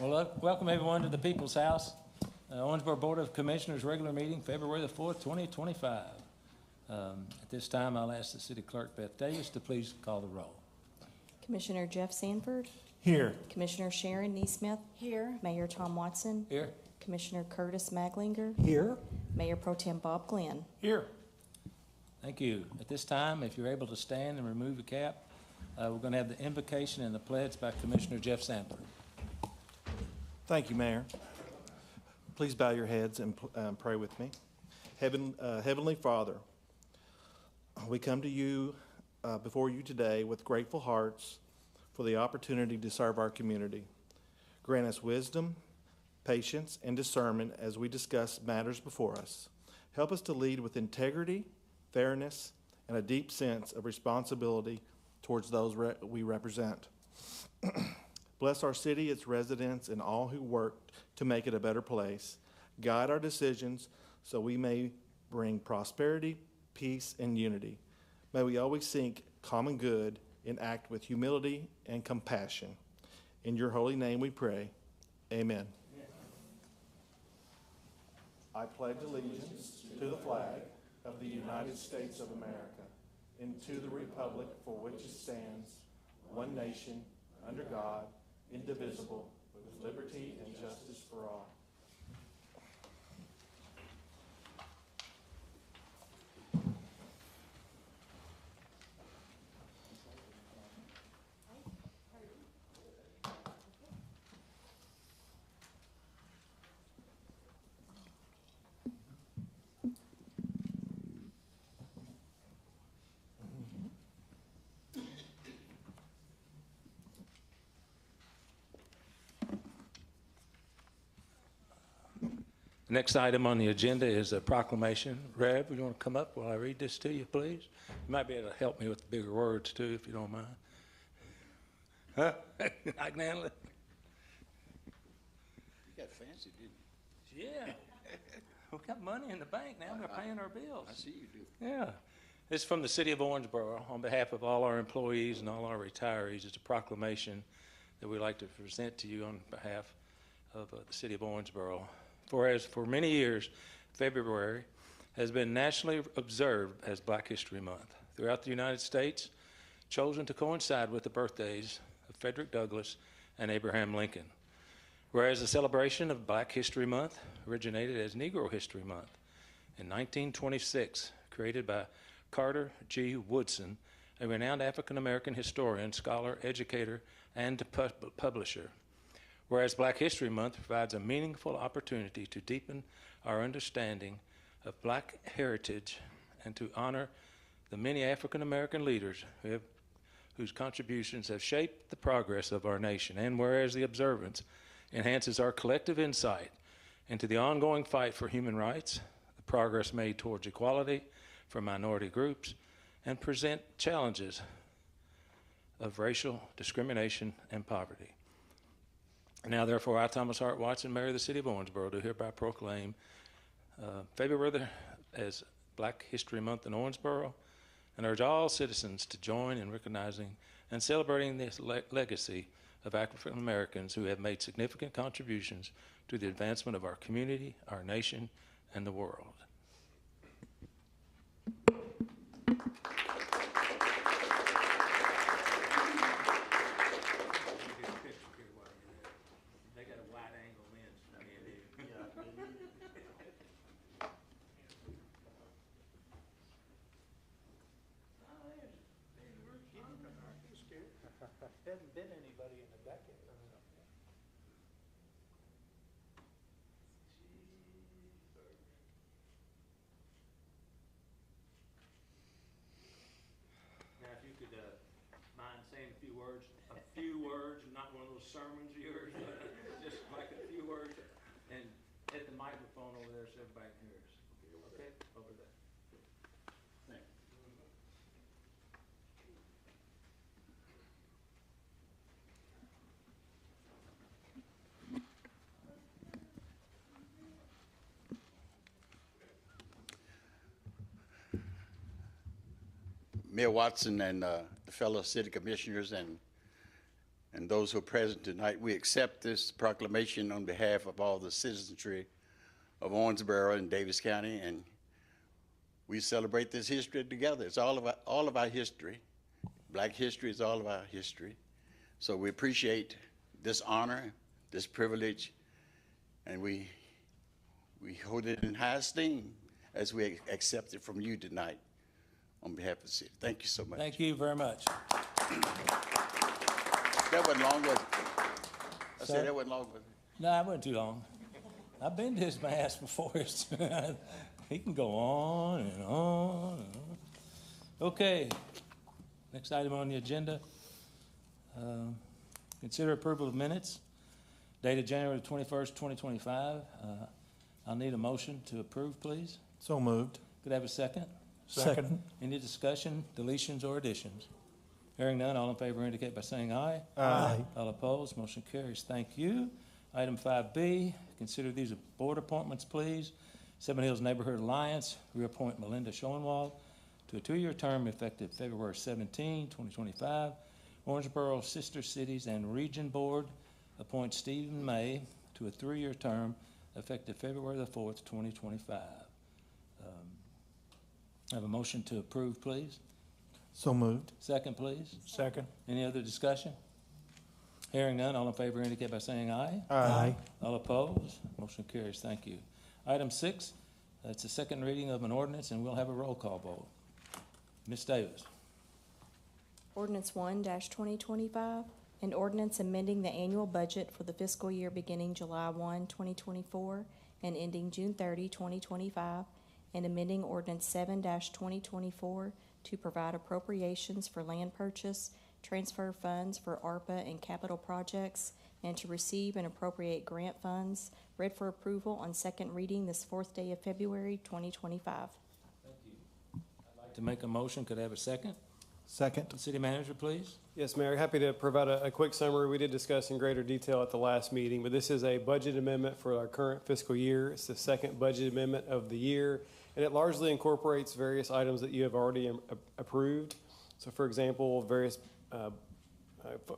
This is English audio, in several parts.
Well, welcome everyone to the People's House, Owensboro Board of Commissioners regular meeting, February the 4th, 2025. At this time, I'll ask the City Clerk, Beth Davis, to please call the roll. Commissioner Jeff Sanford. Here. Commissioner Sharon Neesmith. Here. Mayor Tom Watson. Here. Commissioner Curtis Maglinger. Here. Mayor Pro Tem Bob Glenn. Here. Thank you. At this time, if you're able to stand and remove the cap, we're going to have the invocation and the pledge by Commissioner Jeff Sanford. Thank you, Mayor. Please bow your heads and pray with me. Heavenly Father, we come to you before you today with grateful hearts for the opportunity to serve our community. Grant us wisdom, patience, and discernment as we discuss matters before us. Help us to lead with integrity, fairness, and a deep sense of responsibility towards those we represent. Bless our city, its residents, and all who work to make it a better place. Guide our decisions so we may bring prosperity, peace, and unity. May we always seek common good and act with humility and compassion. In your holy name we pray. Amen. I pledge allegiance to the flag of the United States of America and to the republic for which it stands, one nation, under God, indivisible, with liberty and justice for all. The next item on the agenda is a proclamation. Rev, you want to come up while I read this to you, please? You might be able to help me with the bigger words, too, if you don't mind. Huh? I can handle it. You got fancy, didn't you? Yeah. We've got money in the bank now. We're paying our bills. I see you do. Yeah. This is from the City of Owensboro. On behalf of all our employees and all our retirees, it's a proclamation that we'd like to present to you on behalf of the City of Owensboro. Whereas for many years, February has been nationally observed as Black History Month throughout the United States, chosen to coincide with the birthdays of Frederick Douglass and Abraham Lincoln. Whereas the celebration of Black History Month originated as Negro History Month in 1926, created by Carter G. Woodson, a renowned African-American historian, scholar, educator, and publisher. Whereas Black History Month provides a meaningful opportunity to deepen our understanding of Black heritage and to honor the many African-American leaders whose contributions have shaped the progress of our nation. And whereas the observance enhances our collective insight into the ongoing fight for human rights, the progress made towards equality for minority groups, and present challenges of racial discrimination and poverty. Now, therefore, I, Thomas Hart Watson, Mayor of the City of Owensboro, do hereby proclaim February as Black History Month in Owensboro, and urge all citizens to join in recognizing and celebrating this legacy of African Americans who have made significant contributions to the advancement of our community, our nation, and the world. Hasn't been anybody in a decade. Now, if you could mind saying a few words, not one of those sermons of yours, just like a few words, and hit the microphone over there so everybody can hear us. Okay? Over there. Thank you. Mayor Watson and the fellow city commissioners and and those who are present tonight, we accept this proclamation on behalf of all the citizenry of Owensboro and Davis County, and we celebrate this history together. It's all of our history. Black history is all of our history. So we appreciate this honor, this privilege, and we hold it in high esteem as we accept it from you tonight on behalf of the city. Thank you so much. Thank you very much. That wasn't long, was it? I Sir? said that wasn't long, was it? No, it wasn't too long. I've been to his mass before. He can go on and on and on. Okay, next item on the agenda. Consider approval of minutes dated January 21st, 2025. I'll need a motion to approve, please. So moved. Could I have a second? Second. Any discussion, deletions, or additions? Hearing none, all in favor indicate by saying aye. Aye. All opposed, motion carries. Thank you. Item 5B, consider these board appointments, please. Seven Hills Neighborhood Alliance, reappoint Melinda Schoenwald to a 2-year term effective February 17, 2025. Owensboro Sister Cities and Region Board, appoint Stephen May to a 3-year term effective February the 4th, 2025. I have a motion to approve, please. So moved. Second, please. Second. Any other discussion? Hearing none, all in favor indicate by saying aye. Aye. All opposed, motion carries. Thank you. Item 6, that's the second reading of an ordinance, and we'll have a roll call vote. Ms. Davis. Ordinance 1-2025, an ordinance amending the annual budget for the fiscal year beginning July 1, 2024, and ending June 30, 2025, and amending ordinance 7-2024 to provide appropriations for land purchase, transfer funds for ARPA and capital projects, and to receive and appropriate grant funds, read for approval on second reading this 4th day of February, 2025. Thank you. I'd like to make a motion. Could I have a second? Second. City Manager, please. Yes, Mayor, happy to provide a quick summary. We did discuss in greater detail at the last meeting, but this is a budget amendment for our current fiscal year. It's the second budget amendment of the year, and it largely incorporates various items that you have already approved. So, for example, various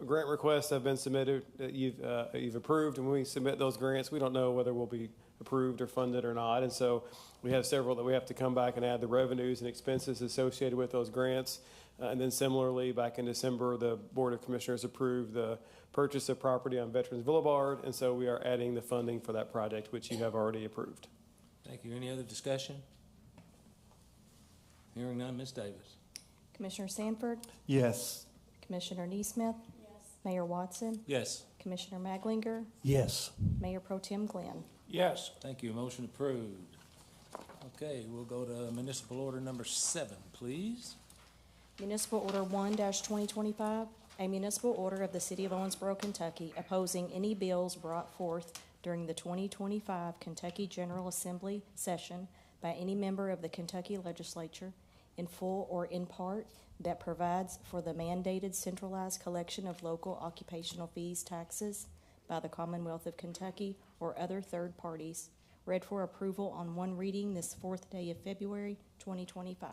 grant requests have been submitted that you've approved, and when we submit those grants, we don't know whether we'll be approved or funded or not, and so we have several that we have to come back and add the revenues and expenses associated with those grants. And then similarly, back in December, the Board of Commissioners approved the purchase of property on Veterans Boulevard, and so we are adding the funding for that project, which you have already approved. Thank you. Any other discussion? Hearing none, Ms. Davis. Commissioner Sanford, Yes. Commissioner Neesmith, Mayor Watson, Yes. Commissioner Maglinger, Yes. Mayor Pro Tem Glenn. Yes. Thank you. Motion approved. Okay, we'll go to municipal order number 7, please. Municipal Order 1-2025, a municipal order of the City of Owensboro, Kentucky, opposing any bills brought forth during the 2025 Kentucky General Assembly session by any member of the Kentucky Legislature, in full or in part, that provides for the mandated centralized collection of local occupational fees taxes by the Commonwealth of Kentucky or other third parties, read for approval on one reading this 4th day of February, 2025.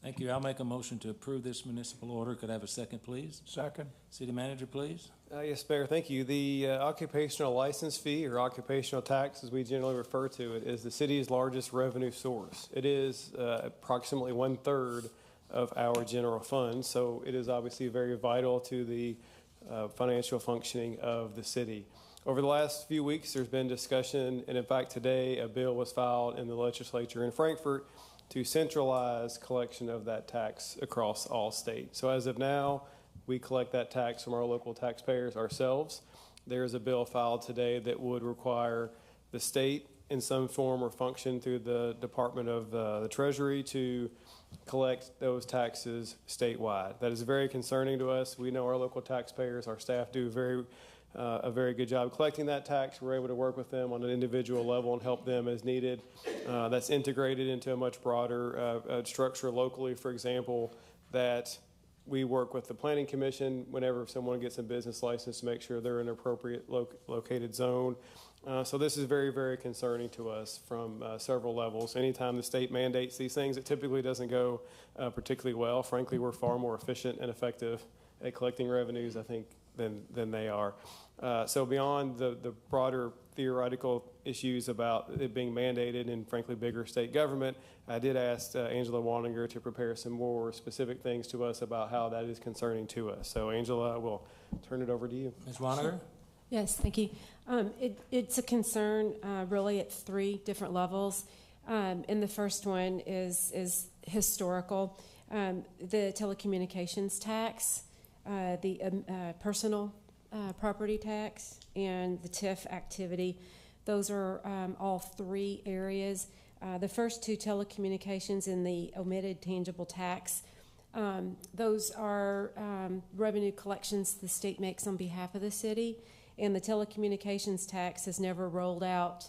Thank you. I'll make a motion to approve this municipal order. Could I have a second, please? Second. City Manager, please. Yes, Mayor, thank you. The occupational license fee, or occupational tax, as we generally refer to it, is the city's largest revenue source. It is approximately 1/3 of our general fund, so it is obviously very vital to the financial functioning of the city. Over the last few weeks, there's been discussion, and in fact, today a bill was filed in the legislature in Frankfort to centralize collection of that tax across all states. So as of now, we collect that tax from our local taxpayers ourselves. There is a bill filed today that would require the state in some form or function through the Department of the Treasury to collect those taxes statewide. That is very concerning to us. We know our local taxpayers, our staff do a very good job collecting that tax. We're able to work with them on an individual level and help them as needed. That's integrated into a much broader structure locally, for example, that we work with the Planning Commission whenever someone gets a business license to make sure they're in an appropriate located zone. So this is very, very concerning to us from several levels. Anytime the state mandates these things, it typically doesn't go particularly well. Frankly, we're far more efficient and effective at collecting revenues, I think, than they are. So beyond the broader theoretical issues about it being mandated and frankly bigger state government, I did ask Angela Waninger to prepare some more specific things to us about how that is concerning to us. So Angela, I will turn it over to you. Ms. Waniger? Yes, thank you. It's a concern really at three different levels. And the first one is historical. The telecommunications tax, the personal property tax, and the TIF activity. Those are all three areas. The first two, telecommunications and the omitted tangible tax, those are revenue collections the state makes on behalf of the city. And the telecommunications tax has never rolled out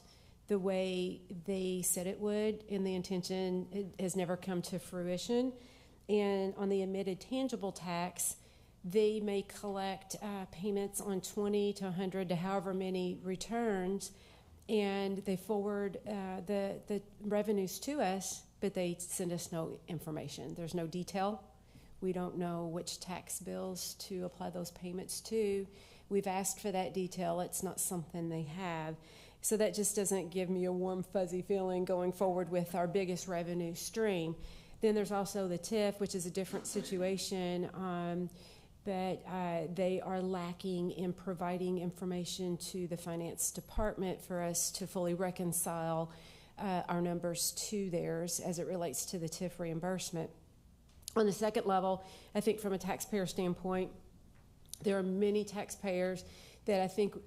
the way they said it would, and the intention has never come to fruition. And on the omitted tangible tax, they may collect payments on 20 to 100 to however many returns, and they forward the revenues to us, but they send us no information. There's no detail. We don't know which tax bills to apply those payments to. We've asked for that detail. It's not something they have. So that just doesn't give me a warm, fuzzy feeling going forward with our biggest revenue stream. Then there's also the TIF, which is a different situation, but they are lacking in providing information to the finance department for us to fully reconcile our numbers to theirs as it relates to the TIF reimbursement. On the second level, I think from a taxpayer standpoint, there are many taxpayers that I think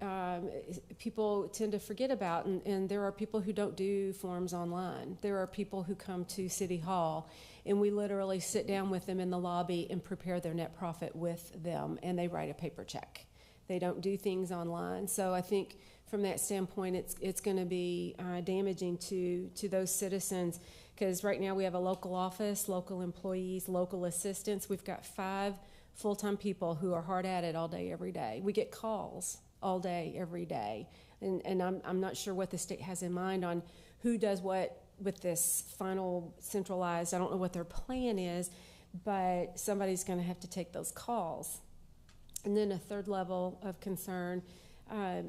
people tend to forget about, and there are people who don't do forms online. There are people who come to City Hall, and we literally sit down with them in the lobby and prepare their net profit with them, and they write a paper check. They don't do things online. So I think from that standpoint, it's going to be damaging to those citizens, because right now we have a local office, local employees, local assistants. We've got 5 full-time people who are hard at it all day, every day. We get calls all day, every day. And I'm not sure what the state has in mind on who does what with this final centralized. I don't know what their plan is, but somebody's going to have to take those calls. And then a third level of concern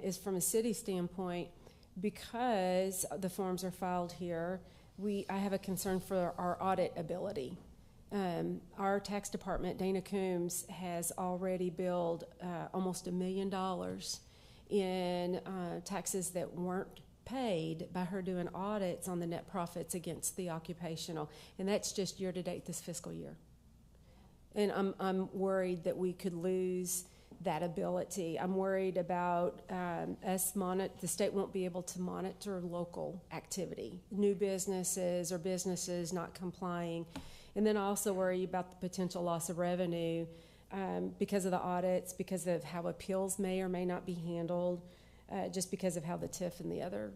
is from a city standpoint, because the forms are filed here, I have a concern for our audit ability. Our tax department, Dana Coombs, has already billed almost $1 million in taxes that weren't paid by her doing audits on the net profits against the occupational, and that's just year to date this fiscal year. And I'm worried that we could lose that ability. I'm worried about the state won't be able to monitor local activity, new businesses or businesses not complying. And then I also worry about the potential loss of revenue because of the audits, because of how appeals may or may not be handled, just because of how the TIF and the other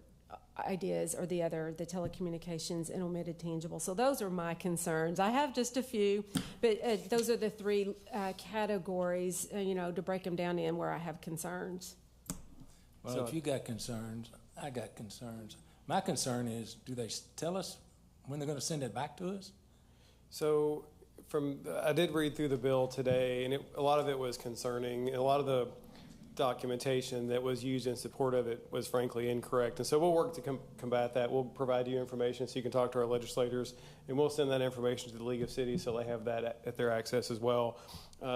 ideas or the telecommunications and omitted tangible. So those are my concerns. I have just a few, but those are the 3 categories, to break them down in where I have concerns. Well, So- if you got concerns, I got concerns. My concern is, do they tell us when they're going to send it back to us? So I did read through the bill today, and a lot of it was concerning. A lot of the documentation that was used in support of it was frankly incorrect. And so we'll work to combat that. We'll provide you information so you can talk to our legislators, and we'll send that information to the League of Cities so they have that at their access as well.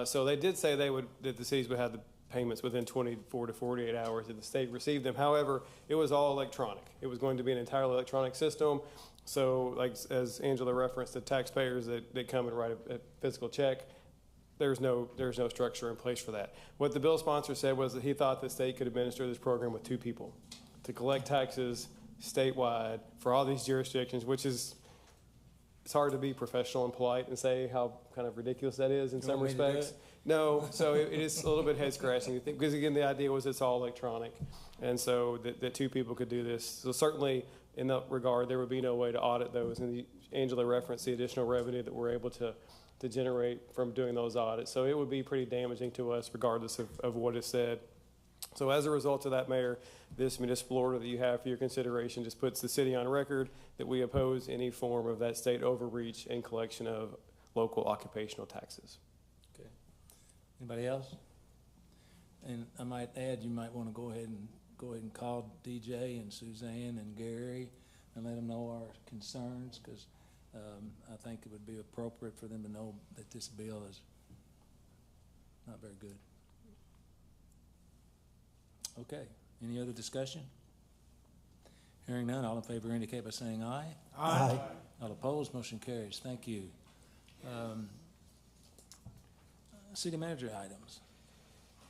So they did say that the cities would have the payments within 24 to 48 hours if the state received them. However, it was all electronic. It was going to be an entirely electronic system. So, like as Angela referenced, the taxpayers that come and write a physical check, there's no structure in place for that. What the bill sponsor said was that he thought the state could administer this program with 2 people to collect taxes statewide for all these jurisdictions, which is, it's hard to be professional and polite and say how kind of ridiculous that is in some respects. No, so it is a little bit head scratching because again the idea was it's all electronic, and so that 2 people could do this. So certainly in that regard there would be no way to audit those. And Angela referenced the additional revenue that we're able to generate from doing those audits. So it would be pretty damaging to us regardless of what is said. So as a result of that, Mayor, this municipal order that you have for your consideration just puts the city on record that we oppose any form of that state overreach and collection of local occupational taxes. Okay. Anybody else? And I might add, you might want to go ahead and call DJ and Suzanne and Gary and let them know our concerns, because I think it would be appropriate for them to know that this bill is not very good. Okay, any other discussion? Hearing none, all in favor indicate by saying aye. Aye. All opposed, motion carries. Thank you. City manager items.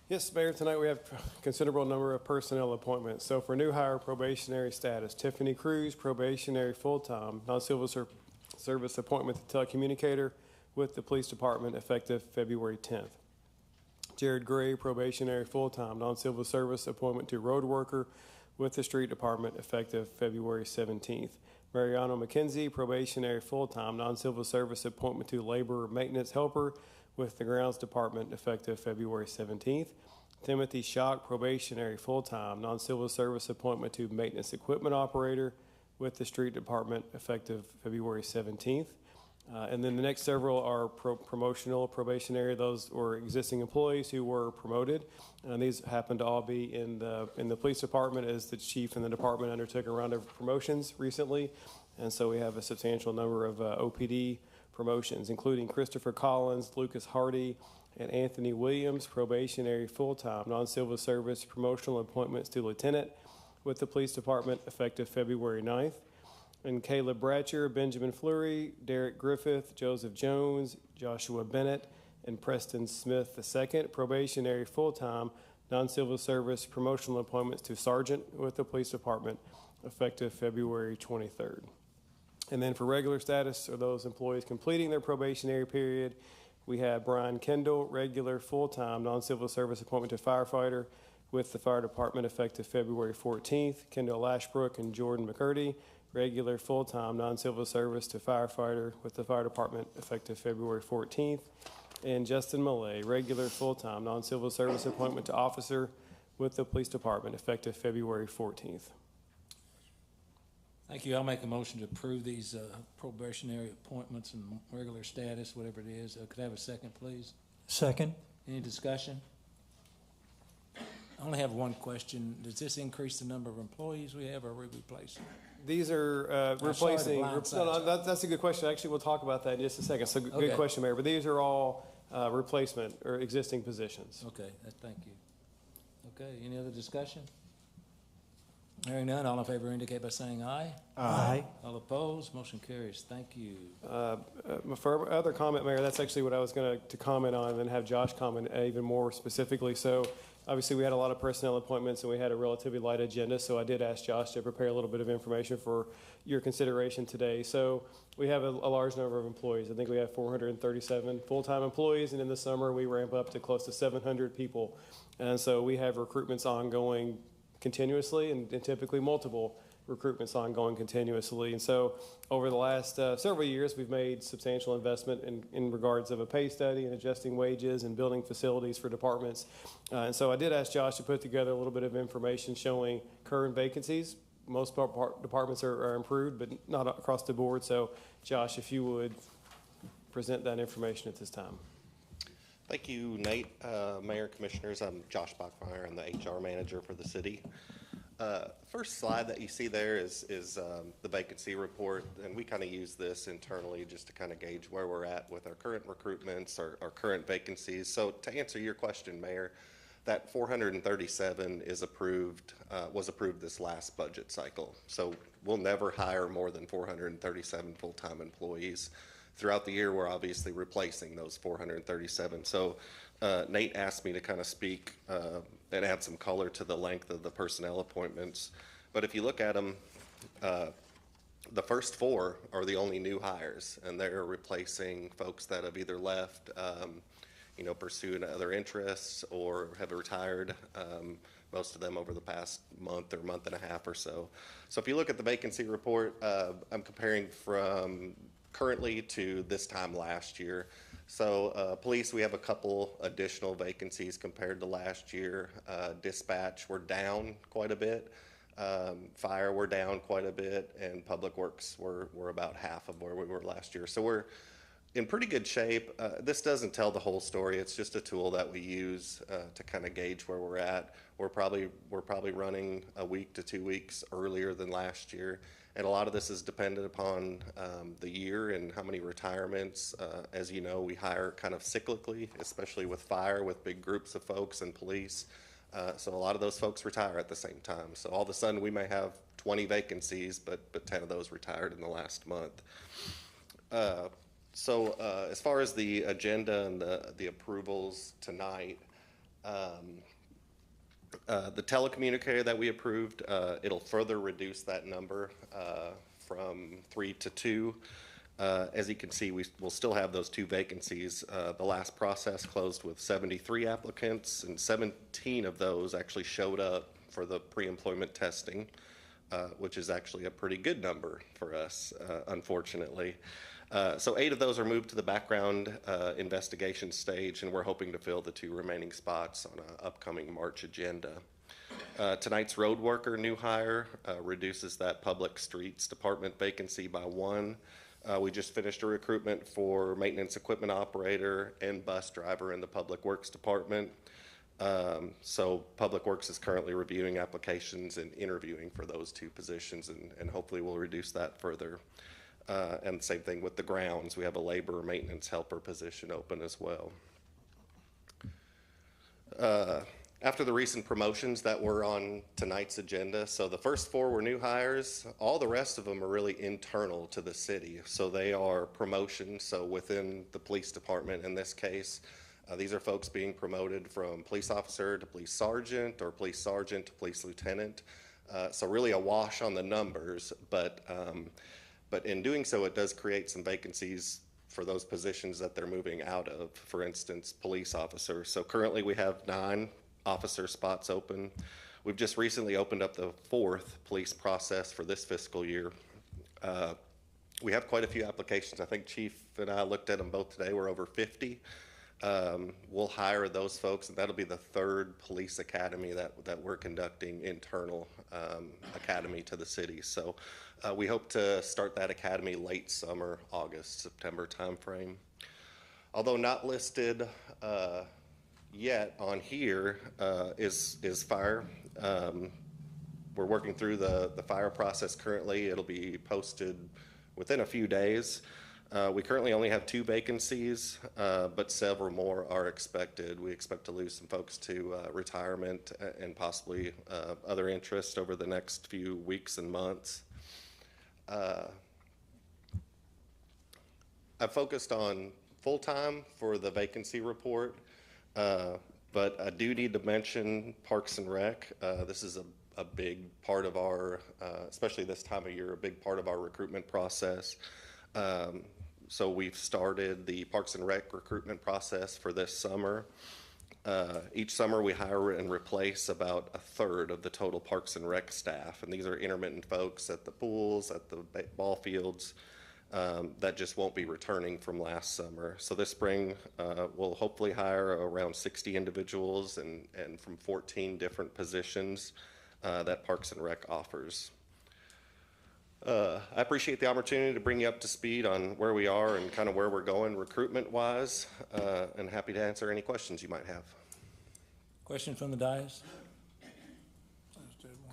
Yes, Mayor, tonight we have a considerable number of personnel appointments. So for new hire probationary status, Tiffany Cruz, probationary full-time, non-civil service appointment to telecommunicator with the police department effective February 10th. Jared Gray, probationary full-time, non-civil service appointment to road worker with the street department effective February 17th. Mariano McKenzie, probationary full-time, non-civil service appointment to labor maintenance helper with the grounds department effective February 17th. Timothy Schock, probationary full-time, non-civil service appointment to maintenance equipment operator with the street department effective February 17th. And then the next several are promotional, probationary. Those were existing employees who were promoted. And these happen to all be in the police department, as the chief and the department undertook a round of promotions recently. And so we have a substantial number of OPD promotions, including Christopher Collins, Lucas Hardy, and Anthony Williams, probationary full-time, non-civil service promotional appointments to lieutenant with the police department effective February 9th. And Caleb Bratcher, Benjamin Fleury, Derek Griffith, Joseph Jones, Joshua Bennett, and Preston Smith II, probationary full-time, non-civil service promotional appointments to sergeant with the police department effective February 23rd. And then for regular status, are those employees completing their probationary period, we have Brian Kendall, regular full-time, non-civil service appointment to firefighter with the fire department effective February 14th. Kendall Ashbrook and Jordan McCurdy, regular full-time, non-civil service to firefighter with the fire department effective February 14th. And Justin Millay, regular full-time, non-civil service appointment to officer with the police department effective February 14th. Thank you. I'll make a motion to approve these probationary appointments and regular status, whatever it is. Could I have a second, please? Second. Any discussion? I only have one question. Does this increase the number of employees we have, or are we replacing? These are I'm sorry to replacing. blindside you. That's a good question. Actually, we'll talk about that in just a second. So Okay. good question, Mayor. But these are all replacement or existing positions. Okay, thank you. Okay, any other discussion? Hearing none, all in favor indicate by saying aye. Aye. All opposed, motion carries. Thank you. For other comment, Mayor, that's actually what I was going to comment on, and then have Josh comment even more specifically. So obviously, we had a lot of personnel appointments, and we had a relatively light agenda, so I did ask Josh to prepare a little bit of information for your consideration today. So we have a large number of employees. I think we have 437 full-time employees, and in the summer, we ramp up to close to 700 people. And so we have recruitments ongoing continuously, and typically multiple recruitments ongoing continuously. And so over the last several years, we've made substantial investment in regards of a pay study and adjusting wages and building facilities for departments. And so I did ask Josh to put together a little bit of information showing current vacancies. Most departments are improved, but not across the board. So Josh, if you would present that information at this time. Thank you, Nate. Mayor, Commissioners, I'm Josh Bachmeyer. I'm the HR manager for the city. First slide that you see there is the vacancy report, and we kind of use this internally just to kind of gauge where we're at with our current recruitments, our current vacancies. So to answer your question, Mayor, that 437 is approved, was approved this last budget cycle. So we'll never hire more than 437 full-time employees. Throughout the year, we're obviously replacing those 437. So Nate asked me to kind of speak and add some color to the length of the personnel appointments. But if you look at them, the first four are the only new hires, and they're replacing folks that have either left, pursued other interests, or have retired, most of them over the past month or month and a half or so. So if you look at the vacancy report, I'm comparing from currently to this time last year. So police, we have a couple additional vacancies compared to last year. Dispatch, we're down quite a bit. Fire, we're down quite a bit. And public works, we're about half of where we were last year. So we're in pretty good shape. This doesn't tell the whole story. It's just a tool that we use to kind of gauge where we're at. We're probably running a week to 2 weeks earlier than last year, and a lot of this is dependent upon the year and how many retirements. As you know, we hire kind of cyclically, especially with fire, with big groups of folks and police. So a lot of those folks retire at the same time. So all of a sudden, we may have 20 vacancies, but 10 of those retired in the last month. So as far as the agenda and the approvals tonight, the telecommunicator that we approved, it'll further reduce that number from 3 to 2. As you can see, we'll still have those 2 vacancies. The last process closed with 73 applicants, and 17 of those actually showed up for the pre-employment testing, which is actually a pretty good number for us, unfortunately. So 8 of those are moved to the background investigation stage, and we're hoping to fill the 2 remaining spots on an upcoming March agenda. Tonight's road worker new hire reduces that public streets department vacancy by 1. We just finished a recruitment for maintenance equipment operator and bus driver in the public works department. So Public Works is currently reviewing applications and interviewing for those 2 positions, and hopefully we'll reduce that further. And same thing with the grounds. We have a labor maintenance helper position open as well. After the recent promotions that were on tonight's agenda, so the first 4 were new hires. All the rest of them are really internal to the city. So they are promotions, so within the police department in this case. These are folks being promoted from police officer to police sergeant, or police sergeant to police lieutenant. So really a wash on the numbers, but in doing so, it does create some vacancies for those positions that they're moving out of. For instance, police officer. So currently we have 9 officer spots open. We've just recently opened up the 4th police process for this fiscal year. We have quite a few applications. I think Chief and I looked at them both today. We're over 50. We'll hire those folks, and that'll be the 3rd police academy that we're conducting, internal academy to the city. So we hope to start that academy late summer, August, September timeframe. Although not listed yet on here is fire. We're working through the fire process currently. It'll be posted within a few days. We currently only have 2 vacancies, but several more are expected. We expect to lose some folks to retirement and possibly other interest over the next few weeks and months. I focused on full-time for the vacancy report, but I do need to mention Parks and Rec. This is a big part of our, especially this time of year, a big part of our recruitment process. So we've started the Parks and Rec recruitment process for this summer. Each summer we hire and replace about 1/3 of the total Parks and Rec staff, and these are intermittent folks at the pools, at the ball fields, that just won't be returning from last summer. So this spring we'll hopefully hire around 60 individuals and from 14 different positions that Parks and Rec offers. I appreciate the opportunity to bring you up to speed on where we are and kind of where we're going recruitment-wise, and happy to answer any questions you might have. Question from the dais?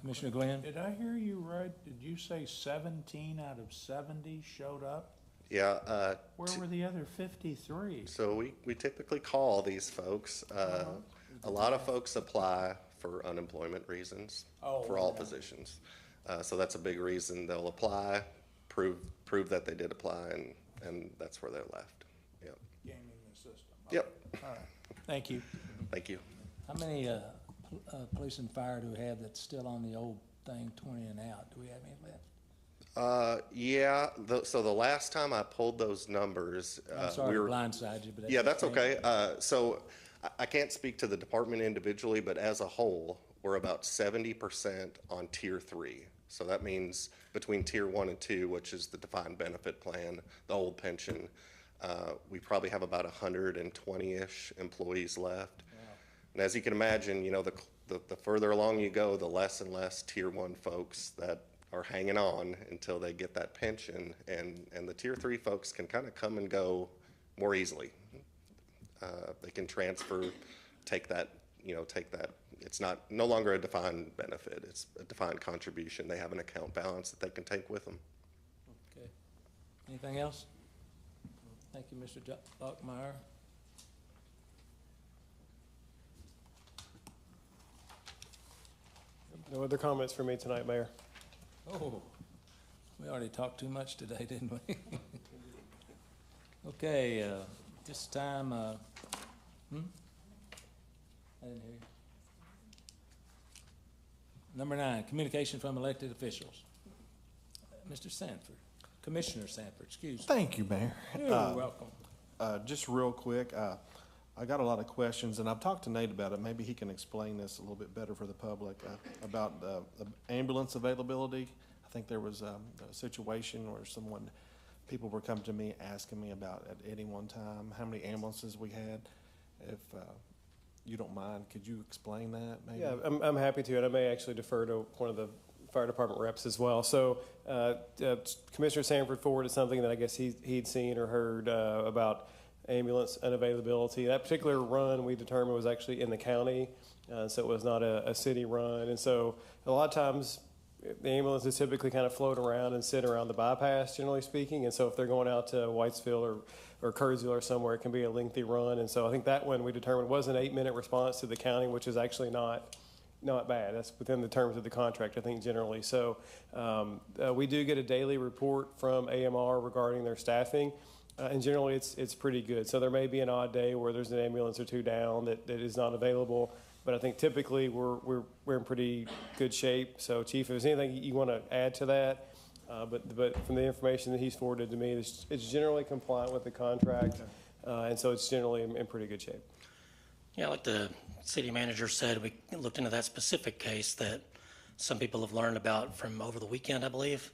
Commissioner Glenn? Did I hear you right? Did you say 17 out of 70 showed up? Yeah. Where were the other 53? So we typically call these folks. A lot of folks apply for unemployment reasons for all positions. So that's a big reason they'll apply, prove that they did apply, and that's where they're left. Yep. Gaming the system. Yep. All right. Thank you. Thank you. How many police and fire do we have that's still on the old thing, 20 and out? Do we have any left? Yeah. So the last time I pulled those numbers, I'm sorry to blindside you, but yeah, that's okay. So I can't speak to the department individually, but as a whole, we're about 70% on Tier 3. So that means between Tier 1 and 2, which is the defined benefit plan, the old pension, we probably have about 120-ish employees left. Wow. And as you can imagine, you know, the further along you go, the less and less Tier 1 folks that are hanging on until they get that pension. And the Tier 3 folks can kind of come and go more easily. They can transfer, take that, it's no longer a defined benefit, it's a defined contribution. They have an account balance that they can take with them. Okay. Anything else? Thank you, Mr. Bachmeyer. No other comments for me tonight, Mayor. Oh, we already talked too much today, didn't we? Okay, this time, I didn't hear you. Number 9, communication from elected officials. Mr. Sanford, Commissioner Sanford, excuse me. Thank you, Mayor. You're welcome. Just real quick, I got a lot of questions, and I've talked to Nate about it. Maybe he can explain this a little bit better for the public about the ambulance availability. I think there was a situation where people were coming to me asking me about at any one time how many ambulances we had. If you don't mind, could you explain that maybe? Yeah, I'm happy to, and I may actually defer to one of the fire department reps as well. So Commissioner Sanford forwarded something that I guess he'd seen or heard about ambulance unavailability. That particular run we determined was actually in the county, so it was not a city run. And so a lot of times the ambulances typically kind of float around and sit around the bypass, generally speaking. And so if they're going out to Whitesville or Curtisville or somewhere, it can be a lengthy run. And so I think that one we determined was an 8-minute response to the county, which is actually not bad. That's within the terms of the contract, I think, generally. So we do get a daily report from AMR regarding their staffing. And generally, it's pretty good. So there may be an odd day where there's an ambulance or two down that is not available. But I think typically we're in pretty good shape. So, Chief, if there's anything you want to add to that, but from the information that he's forwarded to me, it's generally compliant with the contract, and so it's generally in pretty good shape. Yeah, like the city manager said, we looked into that specific case that some people have learned about from over the weekend, I believe.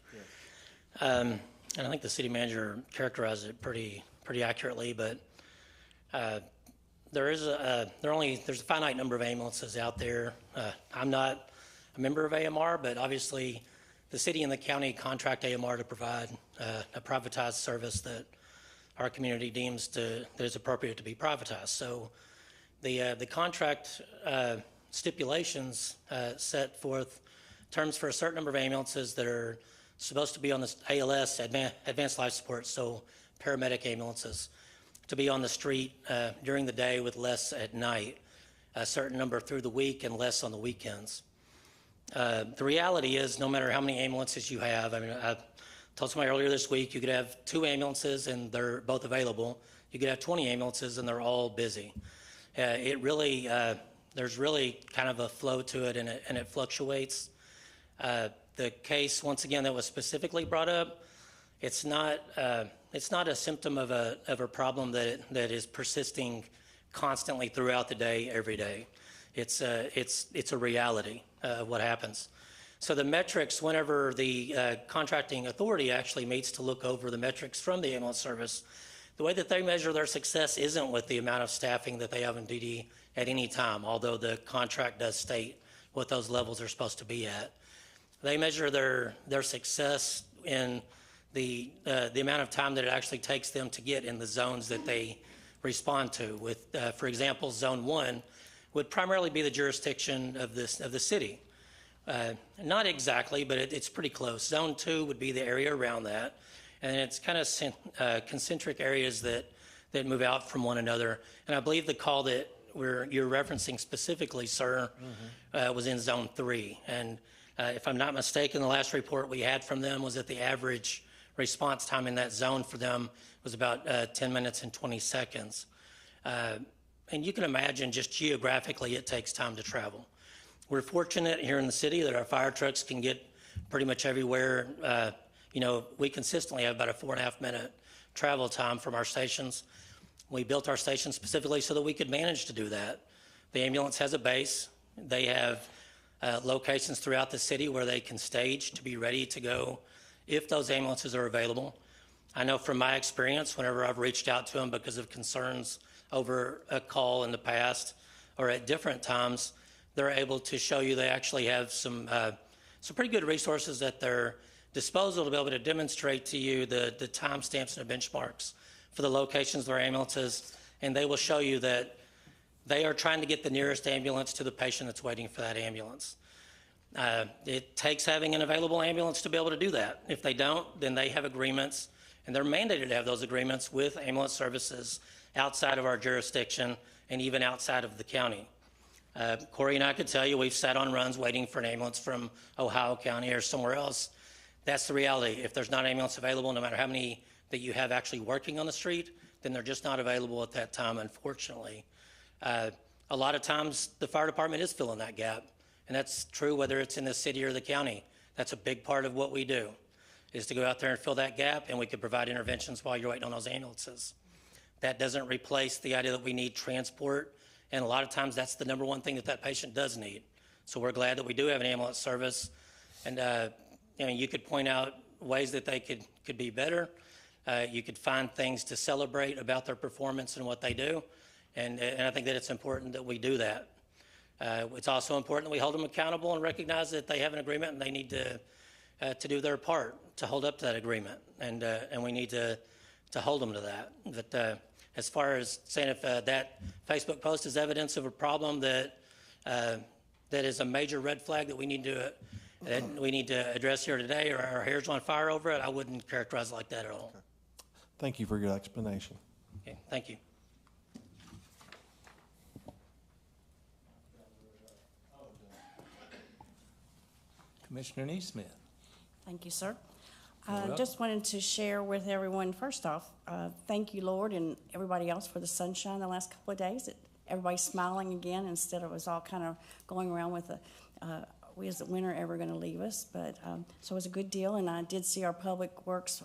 Yes. And I think the city manager characterized it pretty accurately, but there's a finite number of ambulances out there. I'm not a member of AMR, but obviously the city and the county contract AMR to provide a privatized service that our community deems that is appropriate to be privatized. So the contract stipulations set forth terms for a certain number of ambulances that are supposed to be on the ALS, advanced life support, so paramedic ambulances, to be on the street during the day with less at night, a certain number through the week and less on the weekends. The reality is, no matter how many ambulances you have, I mean, I told somebody earlier this week, you could have 2 ambulances and they're both available. You could have 20 ambulances and they're all busy. There's really kind of a flow to it, and it fluctuates. The case, once again, that was specifically brought up, it's not a symptom of a problem that is persisting constantly throughout the day, every day. It's a reality of what happens. So the metrics, whenever the contracting authority actually meets to look over the metrics from the ambulance service, the way that they measure their success isn't with the amount of staffing that they have in DD at any time, although the contract does state what those levels are supposed to be at. They measure their success in the amount of time that it actually takes them to get in the zones that they respond to. With, for example, Zone 1 would primarily be the jurisdiction of the city. Not exactly, but it's pretty close. Zone 2 would be the area around that, and it's kind of concentric areas that move out from one another. And I believe the call that you're referencing specifically, sir, was in Zone 3. And if I'm not mistaken, the last report we had from them was that the average response time in that zone for them was about 10 minutes and 20 seconds. And you can imagine just geographically it takes time to travel. We're fortunate here in the city that our fire trucks can get pretty much everywhere. We consistently have about a 4.5 minute travel time from our stations. We built our station specifically so that we could manage to do that. The ambulance has a base. They have locations throughout the city where they can stage to be ready to go if those ambulances are available. I know from my experience, whenever I've reached out to them because of concerns over a call in the past or at different times, they're able to show you they actually have some pretty good resources at their disposal to be able to demonstrate to you the timestamps and the benchmarks for the locations of their ambulances, and they will show you that they are trying to get the nearest ambulance to the patient that's waiting for that ambulance. It takes having an available ambulance to be able to do that. If they don't, then they have agreements, and they're mandated to have those agreements with ambulance services outside of our jurisdiction and even outside of the county. Corey and I could tell you we've sat on runs waiting for an ambulance from Ohio County or somewhere else. That's the reality. If there's not an ambulance available, no matter how many that you have actually working on the street, then they're just not available at that time, unfortunately. A lot of times the fire department is filling that gap, and that's true whether it's in the city or the county. That's a big part of what we do, is to go out there and fill that gap, and we could provide interventions while you're waiting on those ambulances. That doesn't replace the idea that we need transport, and a lot of times that's the number one thing that patient does need. So we're glad that we do have an ambulance service, and you could point out ways that they could be better. You could find things to celebrate about their performance and what they do, and I think that it's important that we do that. It's also important that we hold them accountable and recognize that they have an agreement and they need to do their part to hold up to that agreement, and we need to hold them to that. But as far as saying if that Facebook post is evidence of a problem that is a major red flag that we need to address here today, or our hair's on fire over it, I wouldn't characterize it like that at all. Okay. Thank you for your explanation. Okay, thank you. Commissioner Neesmith. Thank you, sir. Well. Just wanted to share with everyone, first off, thank you, Lord, and everybody else for the sunshine the last couple of days. Everybody's smiling again instead of us all kind of going around with is the winter ever going to leave us? But so it was a good deal, and I did see our Public Works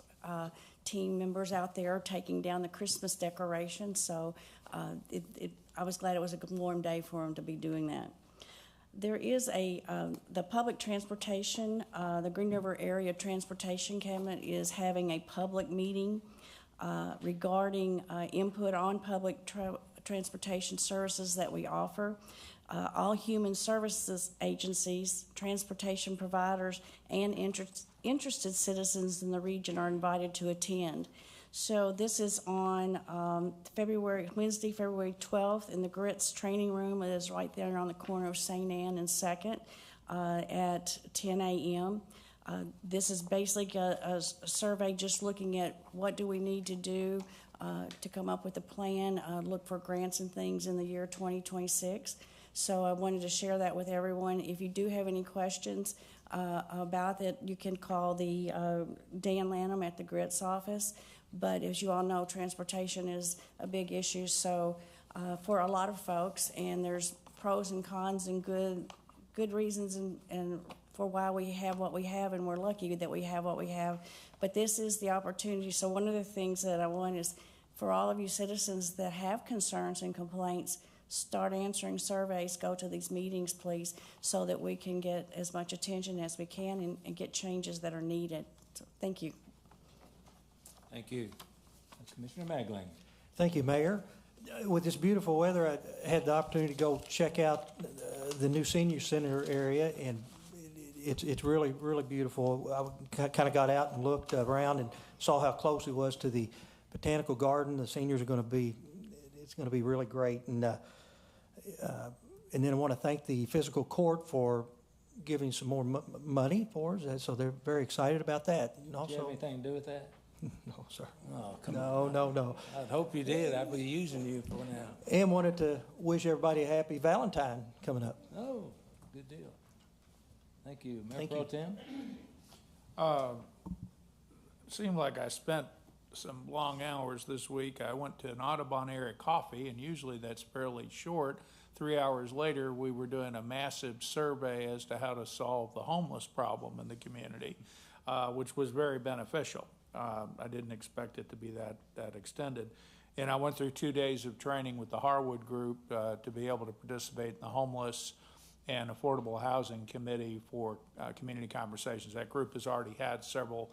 team members out there taking down the Christmas decorations. So I was glad it was a good warm day for them to be doing that. There is the public transportation, the Green River Area Transportation Cabinet is having a public meeting regarding input on public transportation services that we offer. All human services agencies, transportation providers, and interested citizens in the region are invited to attend. So this is on Wednesday, February 12th in the Grits Training Room. It is right there on the corner of St. Anne and 2nd at 10 a.m. This is basically a survey just looking at what do we need to do to come up with a plan, look for grants and things in the year 2026. So I wanted to share that with everyone. If you do have any questions about it, you can call the Dan Lanham at the Grits office. But as you all know, transportation is a big issue. So for a lot of folks, and there's pros and cons and good reasons and for why we have what we have, and we're lucky that we have what we have. But this is the opportunity. So one of the things that I want is for all of you citizens that have concerns and complaints, start answering surveys, go to these meetings, please, so that we can get as much attention as we can and get changes that are needed. So thank you. Thank you. Commissioner Magling. Thank you, Mayor. With this beautiful weather, I had the opportunity to go check out the new senior center area, and it's really, really beautiful. I kind of got out and looked around and saw how close it was to the botanical garden. The seniors are going to be, it's going to be really great. And then I want to thank the fiscal court for giving some more money for us, so they're very excited about that. And also, Do you have anything to do with that? No, sir. Oh, come on. No. I'd hope you did. I'd be using you for now. And wanted to wish everybody a happy Valentine coming up. Oh, good deal. Thank you. Mayor Thank Pro you. Tem? Seemed like I spent some long hours this week. I went to an Audubon area coffee, and usually that's fairly short. 3 hours later, we were doing a massive survey as to how to solve the homeless problem in the community, which was very beneficial. I didn't expect it to be that extended. And I went through 2 days of training with the Harwood Group to be able to participate in the Homeless and Affordable Housing Committee for Community Conversations. That group has already had several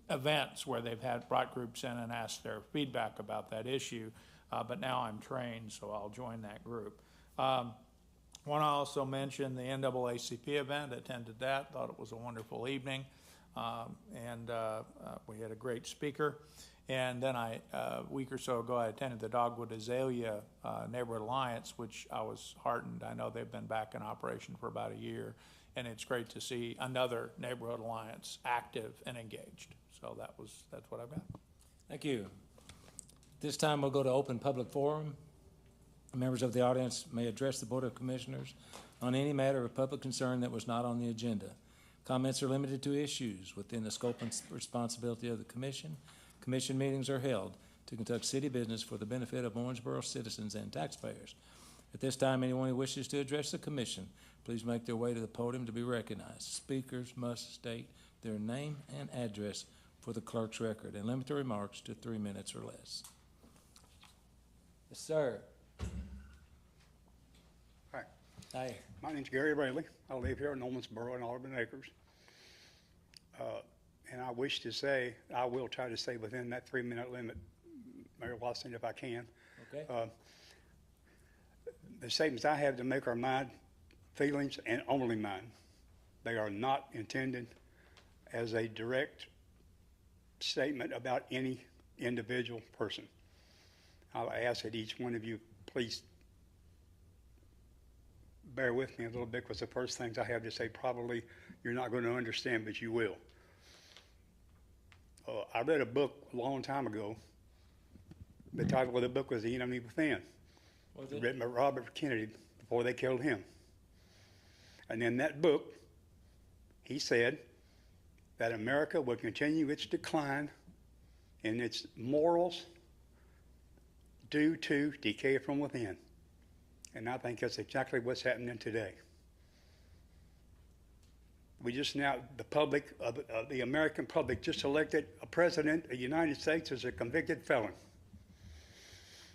events where they've brought groups in and asked their feedback about that issue, but now I'm trained, so I'll join that group. Want to also mention the NAACP event. Attended that, thought it was a wonderful evening. We had a great speaker. And then a week or so ago, I attended the Dogwood Azalea Neighborhood Alliance, which I was heartened. I know they've been back in operation for about a year, and it's great to see another neighborhood alliance active and engaged. So that's what I've got. Thank you. This time we'll go to open public forum. Members of the audience may address the Board of Commissioners on any matter of public concern that was not on the agenda. Comments are limited to issues within the scope and responsibility of the Commission. Commission meetings are held to conduct city business for the benefit of Owensboro citizens and taxpayers. At this time, anyone who wishes to address the Commission, please make their way to the podium to be recognized. Speakers must state their name and address for the clerk's record and limit their remarks to 3 minutes or less. Yes, sir. Hi. Hi. My name's Gary Bailey. I live here in Owensboro and Auburn Acres. And I wish to say, I will try to stay within that 3-minute limit, Mayor Watson, if I can. Okay. The statements I have to make are mine, feelings, and only mine. They are not intended as a direct statement about any individual person. I'll ask that each one of you please bear with me a little bit, because the first things I have to say probably you're not going to understand, but you will. I read a book a long time ago. The title of the book was The Enemy Within, written by Robert Kennedy before they killed him. And in that book, he said that America would continue its decline in its morals due to decay from within. And I think that's exactly what's happening today. We just now, the public, the American public, just elected a president of the United States as a convicted felon.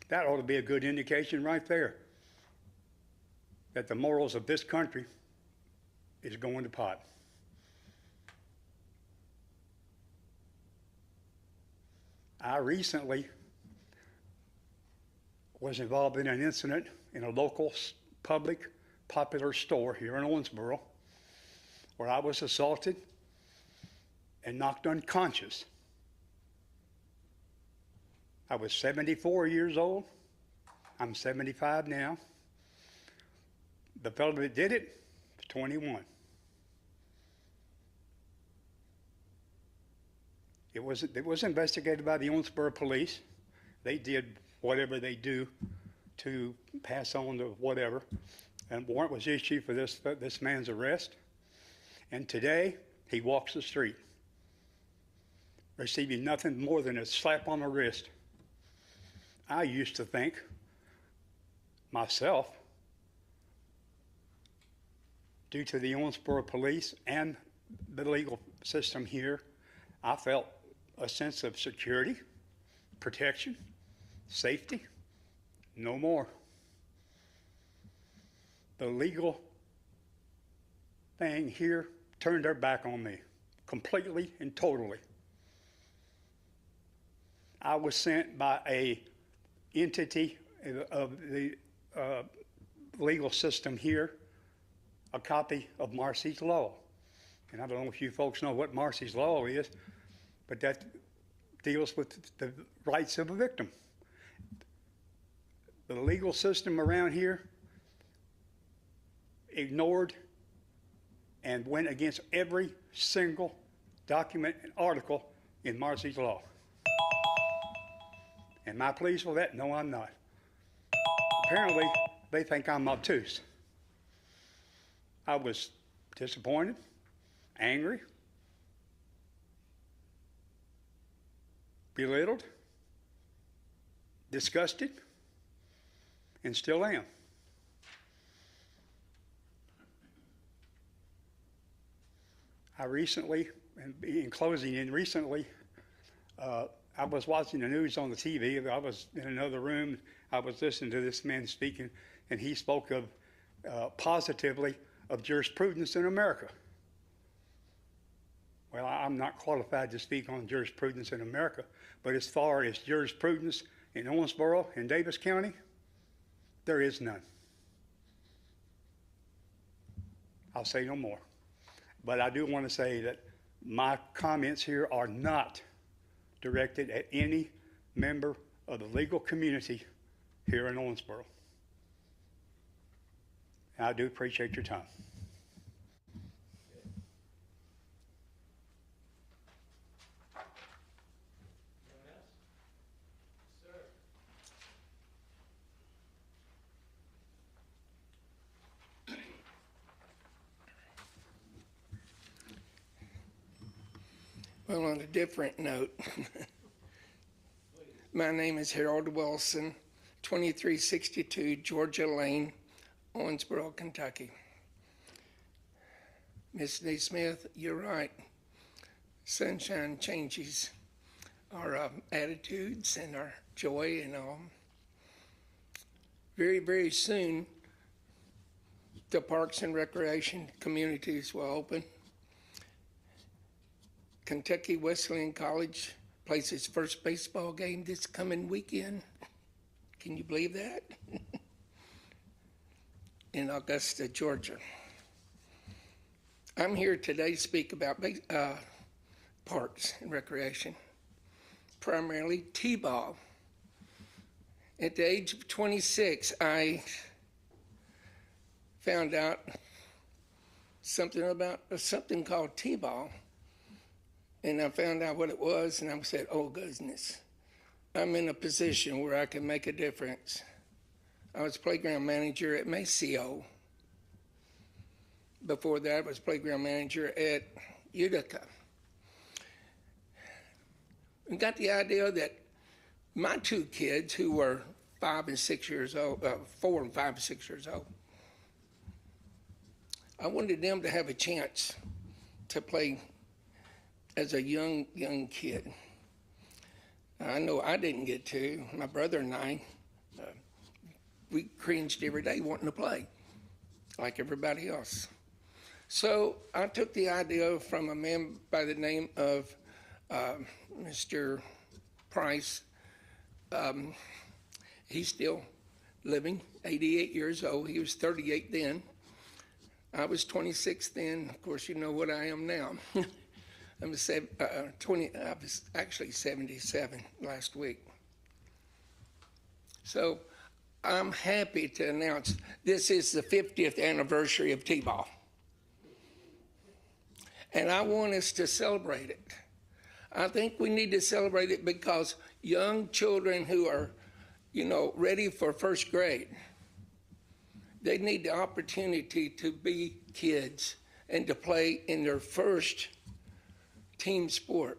That ought to be a good indication right there that the morals of this country is going to pot. I recently was involved in an incident in a local public popular store here in Owensboro, where I was assaulted and knocked unconscious. I was 74 years old. I'm 75 now. The fellow that did it was 21. It was investigated by the Owensboro police. They did whatever they do to pass on to whatever. And a warrant was issued for this man's arrest. And today, he walks the street, receiving nothing more than a slap on the wrist. I used to think myself, due to the Owensboro police and the legal system here, I felt a sense of security, protection, safety. No more. The legal thing here turned their back on me completely and totally. I was sent by a entity of the legal system here a copy of Marcy's Law. And I don't know if you folks know what Marcy's Law is, but that deals with the rights of a victim. The legal system around here ignored and went against every single document and article in Marcy's Law. Am I pleased with that? No, I'm not. Apparently, they think I'm obtuse. I was disappointed, angry, belittled, disgusted, and still am. I recently, in closing, I was watching the news on the TV. I was in another room. I was listening to this man speaking, and he spoke of positively of jurisprudence in America. Well, I'm not qualified to speak on jurisprudence in America, but as far as jurisprudence in Owensboro and Davis County, there is none. I'll say no more. But I do want to say that My comments here are not directed at any member of the legal community here in Owensboro. I do appreciate your time. Well, on a different note, my name is Harold Wilson, 2362 Georgia Lane, Owensboro, Kentucky. Miss Naismith, you're right. Sunshine changes our attitudes and our joy and all. Very, very soon, the Parks and Recreation communities will open. Kentucky Wesleyan College plays its first baseball game this coming weekend. Can you believe that? In Augusta, Georgia. I'm here today to speak about parks and recreation, primarily T-ball. At the age of 26, I found out something called T-ball. And I found out what it was, and I said, oh, goodness, I'm in a position where I can make a difference. I was playground manager at Maceo. Before that, I was playground manager at Utica. And got the idea that my two kids, who were 5 and 6 years old, 4 and 5 and 6 years old, I wanted them to have a chance to play as a young kid. I know I didn't get to. My brother and I, we cringed every day wanting to play like everybody else. So I took the idea from a man by the name of Mr. Price. He's still living, 88 years old. He was 38 then. I was 26 then. Of course, you know what I am now. I was actually 77 last week. So I'm happy to announce this is the 50th anniversary of T-ball. And I want us to celebrate it. I think we need to celebrate it because young children who are, ready for first grade, they need the opportunity to be kids and to play in their first team sport.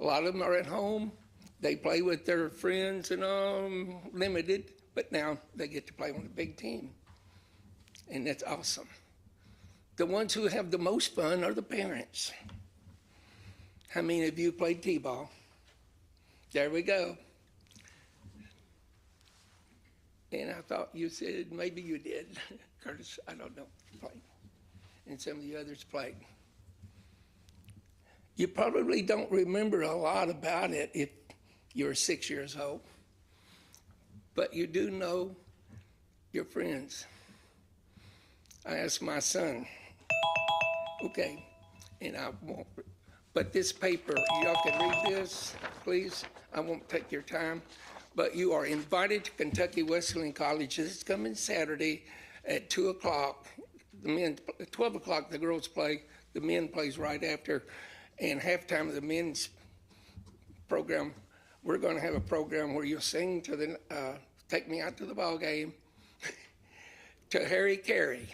A lot of them are at home. They play with their friends and limited, but now they get to play on a big team. And that's awesome. The ones who have the most fun are the parents. How many of you played T-ball? There we go. And I thought you said maybe you did. Curtis, I don't know, played. And some of the others played. You probably don't remember a lot about it if you're 6 years old, but you do know your friends. I asked my son, okay, and I won't, but this paper, y'all can read this, please. I won't take your time, but you are invited to Kentucky Wesleyan College this coming Saturday at 2 o'clock. The men, 12 o'clock, the girls play. The men plays right after. And halftime of the men's program, we're going to have a program where you'll sing to the Take Me Out to the Ball Game to Harry Carey.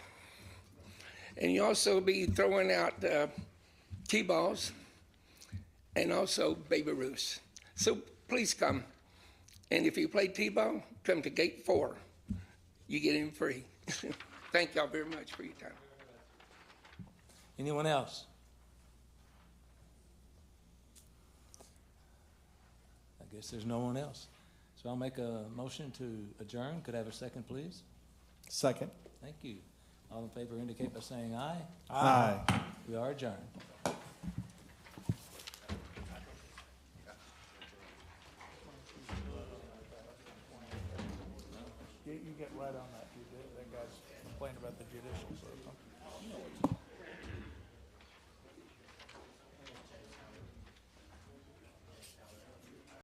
And you also be throwing out T-balls and also Baby Ruths. So please come. And if you play T-ball, come to gate 4. You get in free. Thank y'all very much for your time. Anyone else? I guess there's no one else. So I'll make a motion to adjourn. Could I have a second, please? Second. Thank you. All in favor indicate by saying aye. Aye. We are adjourned. You get right on that. That guy's complaining about the judicial system.